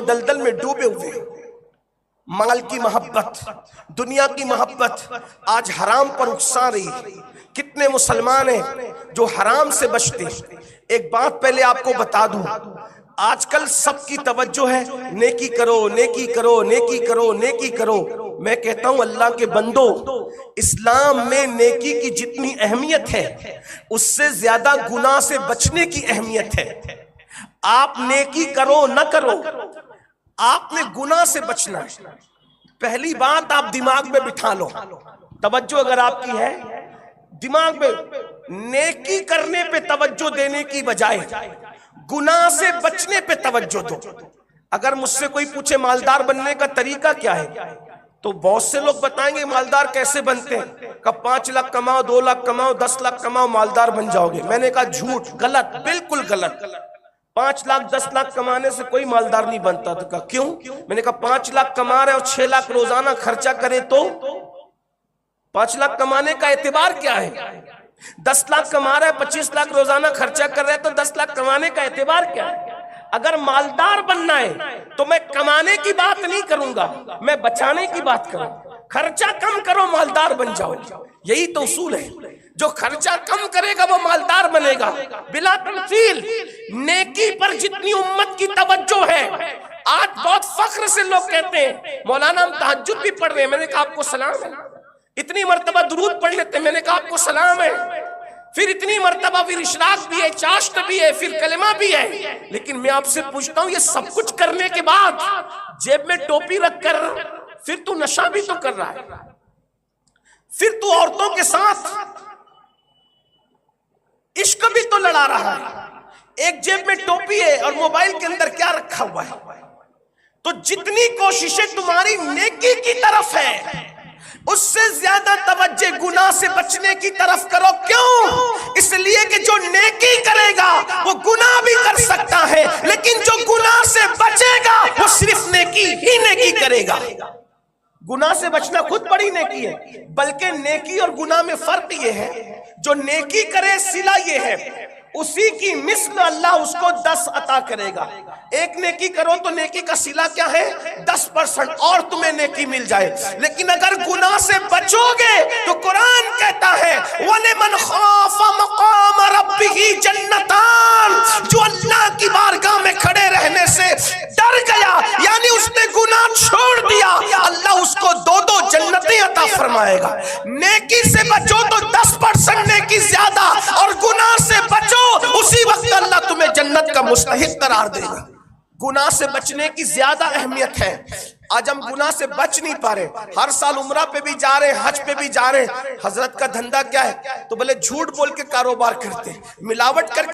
دلدل میں ڈوبے ہوئے، مال کی محبت، دنیا کی محبت آج حرام پر اکسا رہی ہے۔ کتنے مسلمان ہیں جو حرام سے بچتے ہیں۔ ایک بات پہلے آپ کو بتا دوں، آج کل سب کی توجہ ہے نیکی کرو، نیکی کرو، نیکی کرو، نیکی کرو۔ میں کہتا ہوں اللہ کے بندو، اسلام میں نیکی کی جتنی اہمیت ہے اس سے زیادہ گناہ سے بچنے کی اہمیت ہے۔ آپ نیکی کرو نہ کرو، آپ نے گناہ سے بچنا ہے۔ پہلی بات آپ دماغ میں بٹھا لو، توجہ اگر آپ کی ہے دماغ میں، نیکی کرنے پہ توجہ دینے کی بجائے گناہ سے بچنے پہ توجہ دو۔ اگر مجھ سے کوئی پوچھے مالدار بننے کا طریقہ کیا ہے تو بہت سے لوگ بتائیں گے مالدار کیسے بنتے ہیں، کہ 5 لاکھ کماؤ، 2 لاکھ کماؤ، 10 لاکھ کماؤ، مالدار بن جاؤ گے۔ میں نے کہا جھوٹ، غلط، بالکل غلط۔ 5 لاکھ 10 لاکھ کمانے سے کوئی مالدار نہیں بنتا۔ تو کہا کیوں؟ میں نے کہا 5 لاکھ کما رہے اور 6 لاکھ روزانہ خرچہ کرے تو 5 لاکھ کمانے کا اعتبار کیا ہے؟ 10 لاکھ کما رہا ہے، 25 لاکھ روزانہ خرچہ کر رہا ہے تو 10 لاکھ کمانے کا اعتبار کیا ہے؟ اگر مالدار بننا ہے تو میں کمانے کی بات نہیں کروں گا، میں بچانے کی بات کروں۔ خرچہ کم کرو، مالدار بن جاؤ، یہی تو اصول ہے۔ جو خرچہ کم کرے گا وہ مالدار بنے گا۔ بلا تمثیل نیکی پر جتنی امت کی توجہ ہے، آج بہت فخر سے لوگ کہتے ہیں مولانا ہم تہجد بھی پڑھ رہے ہیں۔ میں نے کہا آپ کو سلام ہے۔ اتنی مرتبہ درود پڑھ لیتے ہیں، میں نے کہا آپ کو سلام ہے۔ پھر اتنی مرتبہ پھر اشراق بھی ہے، چاشت بھی ہے، پھر کلمہ بھی ہے۔ لیکن میں آپ سے پوچھتا ہوں یہ سب کچھ کرنے کے بعد جیب میں ٹوپی رکھ کر پھر تو نشہ بھی تو کر رہا ہے، پھر تو عورتوں کے ساتھ عشق بھی تو لڑا رہا ہے۔ ایک جیب میں ٹوپی ہے اور موبائل کے اندر کیا رکھا ہوا ہے؟ تو جتنی کوششیں تمہاری نیکی کی طرف ہے اس سے زیادہ توجہ گناہ سے بچنے کی طرف کرو۔ کیوں؟ اس لیے کہ جو نیکی کرے گا وہ گناہ بھی کر سکتا ہے، لیکن جو گناہ سے بچے گا وہ صرف نیکی ہی نیکی کرے گا۔ گناہ سے بچنا خود بڑی نیکی ہے، بلکہ نیکی اور گناہ میں فرق یہ ہے جو نیکی کرے صلہ یہ ہے اسی کی مثل اللہ اس کو 10 عطا کرے گا۔ ایک نیکی کرو تو نیکی کا صلہ کیا ہے؟ 10% اور تمہیں نیکی مل جائے۔ لیکن اگر گناہ سے بچو گے تو قرآن کہتا ہے وَلِمَنْ خَافَ مَقَامَ رَبِّهِ جَنَّتَانِ، جو اللہ کی بارگاہ میں کھڑے رہنے سے ڈر گیا یعنی اس نے گناہ چھوڑ دیا، اللہ اس کو 2 جنتیں عطا فرمائے گا۔ نیکی سے بچو تو 10% نیکی زیادہ، اور گناہ سے بچو اسی وقت اللہ تمہیں جنت کا مستحق قرار دے گا۔ گناہ سے بچنے کی زیادہ اہمیت ہے۔ آج ہم گناہ سے بچ نہیں پا رہے، ہر سال عمرہ پہ بھی جا رہے ہیں، حج پہ بھی جا رہے ہیں۔ حضرت کا دھندا کیا ہے؟ تو بھلے جھوٹ بول کے کاروبار کرتے ہیں، ملاوٹ کر